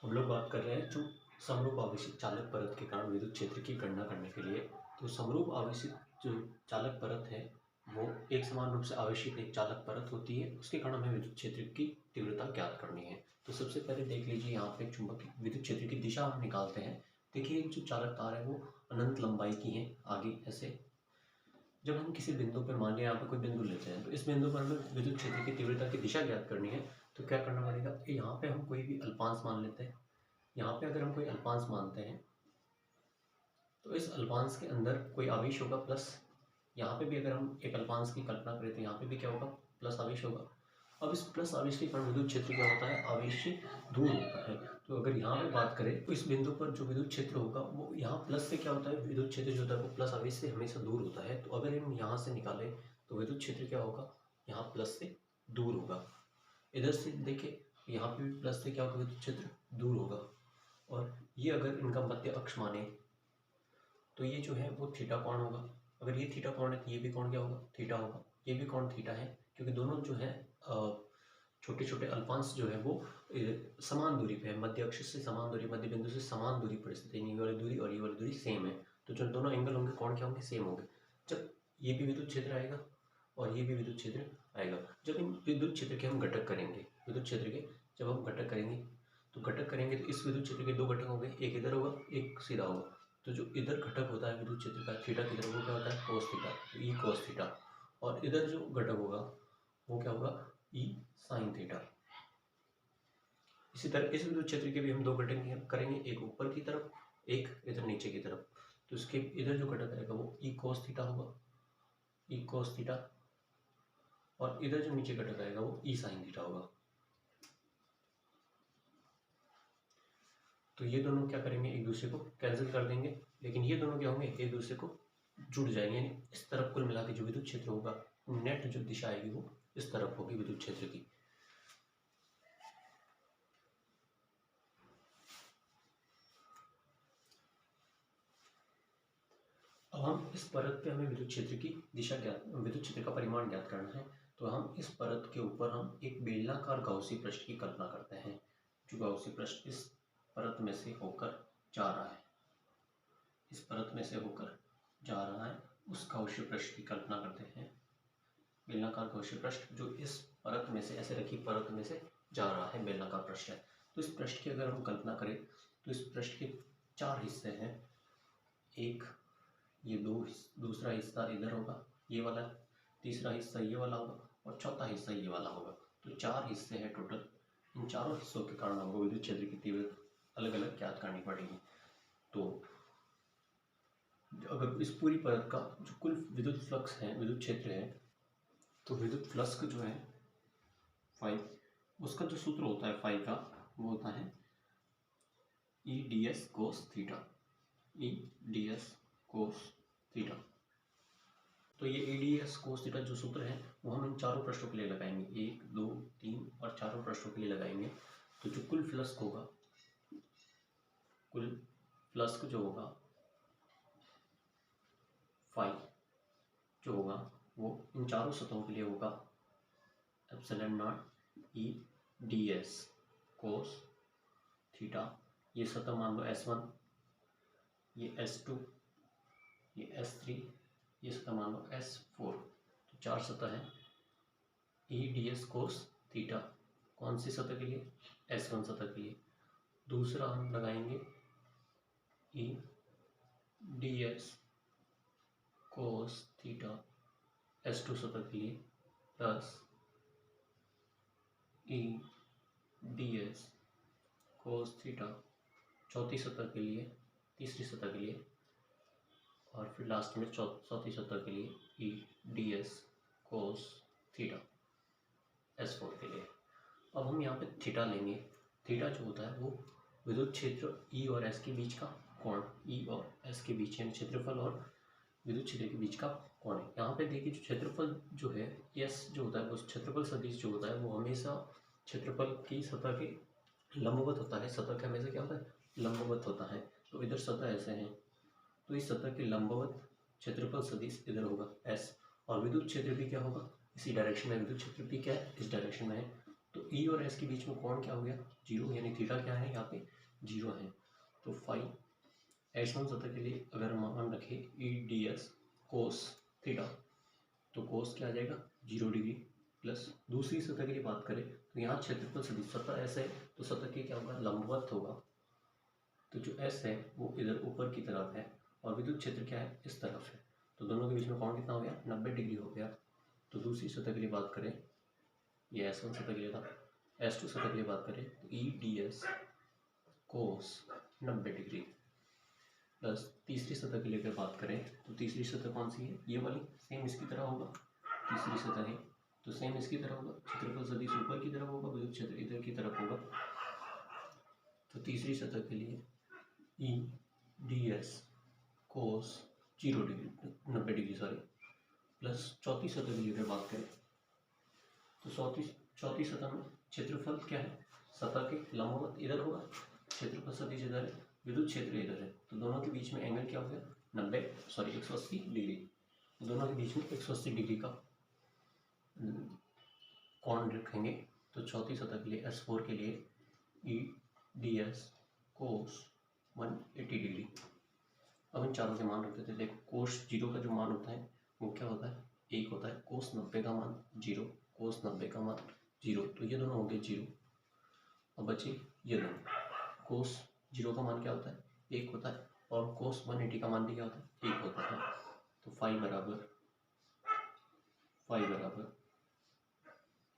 हम लोग बात कर रहे हैं जो समरूप आवेशित चालक परत के कारण विद्युत क्षेत्र की गणना करने के लिए। तो समरूप आवेशित जो चालक परत है वो एक समान रूप से आवेशित एक चालक परत होती है, उसके कारण हमें विद्युत क्षेत्र की तीव्रता ज्ञात करनी है। तो सबसे पहले देख लीजिए, यहाँ पे एक चुंबकीय विद्युत क्षेत्र की दिशा हम निकालते हैं। देखिए जो चालक तार है वो अनंत लंबाई की है। आगे ऐसे जब हम किसी बिंदु पर, मान लिया यहाँ पे कोई बिंदु लेते हैं, तो इस बिंदु पर हमें विद्युत क्षेत्र की तीव्रता की दिशा ज्ञात करनी है। तो क्या करना पड़ेगा कि यहाँ पे हम कोई भी अल्पांश मान लेते हैं। यहाँ पे अगर हम कोई अल्पांश मानते हैं तो इस अल्पांश के अंदर कोई आवेश होगा प्लस। यहाँ पे भी अगर हम एक अल्पांश की कल्पना करें तो यहाँ पे भी क्या होगा, प्लस आवेश होगा। अब इस प्लस आवेश के कारण विद्युत क्षेत्र क्या होता है, आवेश से दूर होता है। तो अगर यहाँ पे बात करें तो इस बिंदु पर जो विद्युत क्षेत्र होगा वो यहाँ प्लस से क्या होता है, विद्युत क्षेत्र जो होता है वो प्लस आवेश से हमेशा दूर होता है। तो अगर हम यहाँ से निकालें तो विद्युत क्षेत्र क्या होगा, यहाँ प्लस से दूर होगा। इधर से देखिए, यहाँ पे भी प्लस से क्या होगा, विद्युत क्षेत्र दूर होगा। और ये अगर इनका मध्य अक्ष माने तो ये जो है वो थीटा कोण होगा। अगर ये थीटा कोण है तो ये भी कोण क्या होगा, थीटा होगा। ये भी कोण थीटा है, क्योंकि दोनों जो है छोटे छोटे अल्पांश जो है वो समान दूरी पे है, मध्य अक्ष से समान दूरी, मध्य बिंदु से समान दूरी पर स्थित है। ये वाली दूरी और ये वाली दूरी सेम है, तो जो दोनों एंगल होंगे कोण क्या होंगे, सेम होंगे। जब ये भी विद्युत क्षेत्र आएगा और ये भी विद्युत क्षेत्र आएगा, जब इन विद्युत क्षेत्र के हम घटक करेंगे, विद्युत क्षेत्र के जब हम घटक करेंगे तो इस विद्युत क्षेत्र के दो घटक होंगे, एक इधर होगा एक सीधा होगा। तो जो इधर घटक होता है विद्युत क्षेत्र का थीटा की तरफ, वो क्या होता है, कोस थीटा, ई कोस थीटा। और इधर जो घटक होगा वो क्या होगा, ई साइन थीटा। इसी तरह इस विद्युत क्षेत्र के भी हम दो घटक करेंगे, एक ऊपर की तरफ एक इधर नीचे की तरफ। तो इसके इधर जो घटक आएगा वो ई कोस थीटा होगा, ई कोस थीटा। और इधर जो नीचे घटक आएगा वो ई साइन थीटा होगा। तो ये दोनों क्या करेंगे, एक दूसरे को कैंसिल कर देंगे, लेकिन ये दोनों क्या होंगे, एक दूसरे को जुड़ जाएंगे। यानी इस तरफ कुल मिला के जो विद्युत क्षेत्र होगा, नेट जो दिशा आएगी वो इस तरफ होगी विद्युत क्षेत्र की। अब हम इस परत पे हमें विद्युत क्षेत्र की दिशा ज्ञात, विद्युत क्षेत्र का परिमाण ज्ञात करना है। तो हम इस परत के ऊपर हम एक बेलनाकार गाउसी पृष्ठ की कल्पना करते हैं। जो गाउसी पृष्ठ इस परत में से होकर जा रहा है, इस परत में से होकर जा रहा है, उस गाउसी पृष्ठ की कल्पना करते हैं। बेलनाकार गाउसी पृष्ठ जो इस परत में से, ऐसे रखी परत में से जा रहा है, बेलनाकार पृष्ठ है। तो इस पृष्ठ की अगर हम कल्पना करें तो इस पृष्ठ के चार हिस्से हैं। एक ये दूसरा हिस्सा इधर होगा, ये वाला, तीसरा हिस्सा ये वाला होगा और चौथा हिस्सा ये वाला होगा। तो चार हिस्से हैं टोटल। इन चारों हिस्सों के कारण हमको विद्युत क्षेत्र की तीव्रता अलग अलग ज्ञात करनी पड़ेगी। तो अगर इस पूरी परत का जो कुल विद्युत फ्लक्स है, विद्युत क्षेत्र है, तो विद्युत फ्लक्स जो है फाई, उसका जो सूत्र होता है फाई का, वो होता है E D S cos theta, E D S cos theta. तो ये E D S cos theta जो सूत्र है वो हम इन चारों पृष्ठों के लिए लगाएंगे, 1 2 3 और चारों पृष्ठों के लिए लगाएंगे। तो जो कुल फ्लक्स होगा, कुल फ्लक्स जो होगा फाई जो होगा वो इन चारों सतहों के लिए होगा epsilon not E D S cos theta. ये सतह मान लो S1, ये S2, ये S3, ये सतह मान लो S4। तो चार सतह है। E D S cos theta कौन सी सतह के लिए, S1 सतह के लिए। दूसरा हम लगाएंगे E D S cos theta S2 सतह के लिए, plus E D S cos theta चौथी सतह के लिए, तीसरी सतह के लिए, और फिर लास्ट में चौथी सतह के लिए E D S cos theta S4 के लिए। अब हम यहाँ पे थीटा लेंगे। थीटा जो होता है वो विद्युत क्षेत्र ई और एस के बीच का कोण, ई और एस के बीच, यानी क्षेत्रफल और विद्युत क्षेत्र के बीच का कोण है। यहाँ पे देखिए जो क्षेत्रफल जो है, एस जो होता है वो क्षेत्रफल सदिश जो होता है वो हमेशा क्षेत्रफल की सतह के लंबवत होता है। सतह के हमेशा क्या होता है, लंबवत होता है। तो इधर सतह ऐसे है, तो इस सतह के लंबवत क्षेत्रफल सदिश इधर होगा एस। और विद्युत क्षेत्र भी क्या होगा, इसी डायरेक्शन में। विद्युत क्षेत्र भी क्या है, इस डायरेक्शन में है। तो ई और एस के बीच में कोण क्या हो गया, जीरो, यानी थीटा क्या है यहाँ पे, जीरो है। तो फाइव S1 सतह के लिए अगर मान रखे E D S cos theta, तो कोस क्या आ जाएगा, 0 डिग्री, प्लस दूसरी सतह के लिए बात करें तो यहाँ क्षेत्रफल सदिश, सतह ऐसे है तो सतह के क्या होगा, लंबवत होगा। तो जो S है वो इधर ऊपर की तरफ है और विद्युत क्षेत्र क्या है, इस तरफ है। तो दोनों के बीच में कोण कितना हो गया, 90 डिग्री हो गया। तो दूसरी सतह के लिए बात करें, ये S1 सतह के लिए था, S2 सतह के लिए बात करें तो ई डी एस कोस 90 डिग्री, प्लस तीसरी सतह के लिए अगर बात करें तो तीसरी सतह कौन सी है, ये वाली, सेम इसकी तरह होगा। तीसरी सतह है तो सेम इसकी तरह होगा, क्षेत्रफल सदिश ऊपर की तरफ होगा, विद्युत क्षेत्र इधर की तरफ होगा। तो तीसरी सतह के लिए ई डी एस कोस 0 डिग्री 90 डिग्री सॉरी, प्लस चौथी सतह के लिए अगर बात करें तो चौथी सतह में क्षेत्रफल क्या है, सतह के लंबवत इधर होगा, क्षेत्रफल सदिश इधर है, विद्युत क्षेत्र इधर है। तो दोनों के बीच में एंगल क्या हो गया, 180 डिग्री। दोनों के बीच में 180 डिग्री का कोण रखेंगे। तो चौथी सतह के लिए S4 के लिए ई डी एस कोस 180 डिग्री। अब इन चारों के मान रख देते हैं। देखो कोस 0 का जो मान होता है वो क्या होता है, 1 होता है। कोस 90 का मान 0, कोस 90 का मान 0, तो ये दोनों हो गए 0। अब बचे ये दोनों, कोस 0 का मान क्या होता है, 1 होता है, और कोस 180 का मान भी क्या होता है, 1 होता है। तो फाई बराबर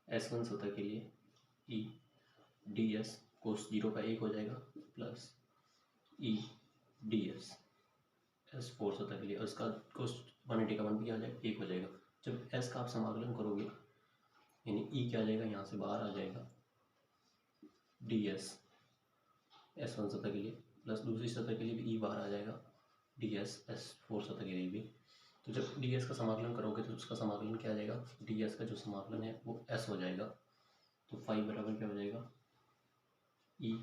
S1 सतह के लिए ई डी एस कोस 0 का 1 हो जाएगा, plus E D S S4 सतह के लिए, और इसका कोस 180 का मान भी आ जाएगा, 1 हो जाएगा। जब S का आप समाकलन करोगे यानी ई क्या आ जाएगा, यहाँ से बाहर आ जाएगा, डी एस S1 सतह के लिए, प्लस दूसरी सतह के लिए भी ई बाहर आ जाएगा, डी एस S4 सतह के लिए भी। तो जब डी एस का समाकलन करोगे तो उसका समाकलन क्या आ जाएगा, डी एस का जो समाकलन है वो एस हो जाएगा। तो फाइव बराबर क्या हो जाएगा, ई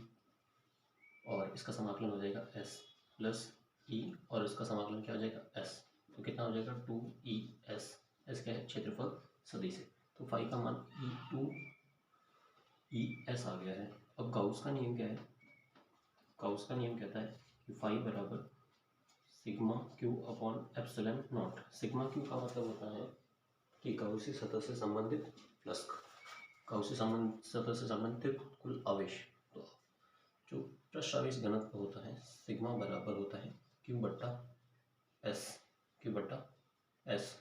और इसका समाकलन हो जाएगा एस, प्लस ई और इसका समाकलन क्या हो जाएगा, एस। तो कितना हो जाएगा, 2ES। एस क्या है, क्षेत्रफल सदिश है। तो फाइव का मान E2ES आ गया है। अब गाउस का नियम क्या है, गाउस का नियम कहता है कि फाइव बराबर sigma Q upon epsilon not. Sigma Q का मतलब होता है कि गाउसी सतह से संबंधित प्लस गाउसी सतह से संबंधित कुल आवेश। तो जो पृष्ठ आवेश घनत्व होता है सिग्मा बराबर होता है क्यू बट्टा एस, क्यू बट्टा एस,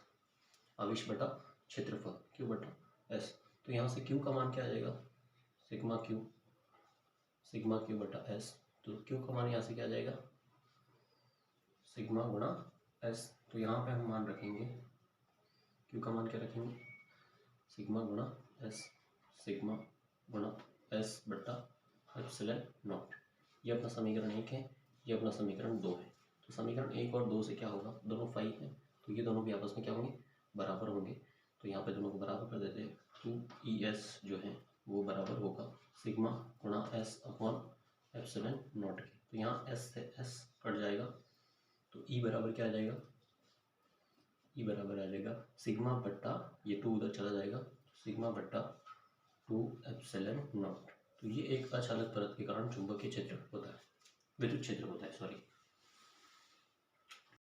आवेश बटा क्षेत्रफल, क्यू बटा एस। तो यहाँ से क्यू का मान क्या आ जाएगा, सिग्मा क्यू बटा एस। तो क्यू का मान यहाँ से क्या आ जाएगा, सिग्मा गुणा एस। तो यहाँ पे हम मान रखेंगे, क्यू का मान क्या रखेंगे, सिग्मा गुणा एस, सिग्मा गुणा एस बट्टा एप्सिलॉन नॉट। ये अपना समीकरण 1 है, ये अपना समीकरण 2 है। तो समीकरण 1 और 2 से क्या होगा, दोनों फाइव है तो ये दोनों भी आपस में क्या होंगे, बराबर होंगे। तो यहाँ पे दोनों को बराबर कर देते हैं। 2ES जो है वो बराबर होगा सिग्मा गुणा एस अपॉन एप्सिलॉन नॉट के। तो यहाँ एस से एस कट जाएगा, तो ई बराबर क्या आ जाएगा, ई बराबर आ जाएगा सिग्मा बट्टा, ये 2 उधर चला जाएगा, सिग्मा बट्टा 2 एप्सिलॉन नॉट। तो ये एक अचालक परत के कारण चुंबकीय क्षेत्र होता है, विद्युत क्षेत्र होता है, सॉरी।